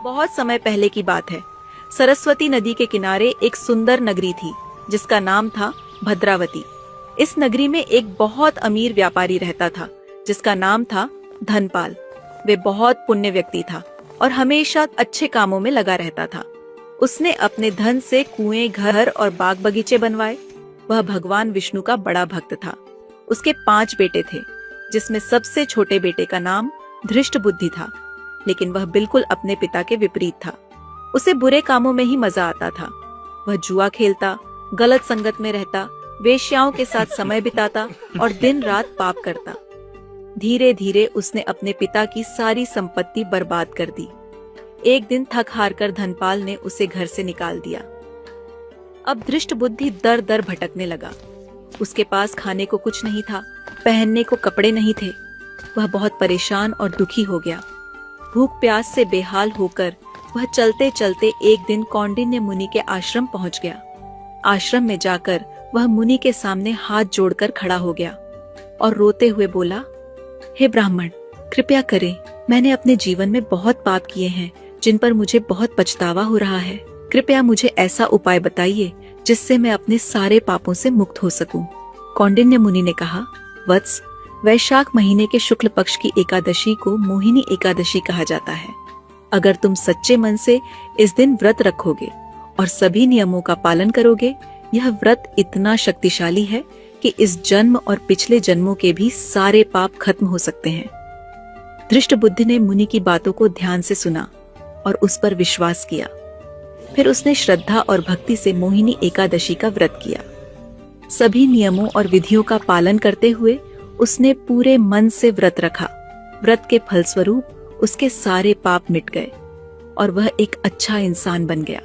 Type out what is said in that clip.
बहुत समय पहले की बात है। सरस्वती नदी के किनारे एक सुंदर नगरी थी जिसका नाम था भद्रावती। इस नगरी में एक बहुत अमीर व्यापारी रहता था जिसका नाम था धनपाल। वे बहुत पुण्य व्यक्ति था और हमेशा अच्छे कामों में लगा रहता था। उसने अपने धन से कुएं, घर और बाग बगीचे बनवाए। वह भगवान विष्णु का बड़ा भक्त था। उसके 5 बेटे थे जिसमें सबसे छोटे बेटे का नाम धृष्ट बुद्धि था, लेकिन वह बिल्कुल अपने पिता के विपरीत था। उसे बुरे कामों में ही मजा आता था। वह जुआ खेलता, गलत संगत में रहता, वेश्याओं के साथ समय बिताता और दिन रात पाप करता। धीरे धीरे उसने अपने पिता की सारी संपत्ति बर्बाद कर दी। एक दिन थक हार कर धनपाल ने उसे घर से निकाल दिया। अब धृष्ट बुद्धि दर दर भटकने लगा। उसके पास खाने को कुछ नहीं था, पहनने को कपड़े नहीं थे। वह बहुत परेशान और दुखी हो गया। भूख प्यास से बेहाल होकर वह चलते चलते एक दिन कौंडिन्य मुनि के आश्रम पहुंच गया। आश्रम में जाकर वह मुनि के सामने हाथ जोड़कर खड़ा हो गया और रोते हुए बोला, हे ब्राह्मण, कृपया करें, मैंने अपने जीवन में बहुत पाप किए हैं जिन पर मुझे बहुत पछतावा हो रहा है। कृपया मुझे ऐसा उपाय बताइए जिससे मैं अपने सारे पापों से मुक्त हो सकूं। कौंडिन्य मुनि ने कहा, वत्स, वैशाख महीने के शुक्ल पक्ष की एकादशी को मोहिनी एकादशी कहा जाता है। अगर तुम सच्चे मन से इस दिन व्रत रखोगे और सभी नियमों का पालन करोगे, यह व्रत इतना शक्तिशाली है कि इस जन्म और पिछले जन्मों के भी सारे पाप खत्म हो सकते हैं। धृष्ट बुद्धि ने मुनि की बातों को ध्यान से सुना और उस पर विश्वास किया। फिर उसने श्रद्धा और भक्ति से मोहिनी एकादशी का व्रत किया। सभी नियमों और विधियों का पालन करते हुए उसने पूरे मन से व्रत रखा। व्रत के फलस्वरूप उसके सारे पाप मिट गए और वह एक अच्छा इंसान बन गया।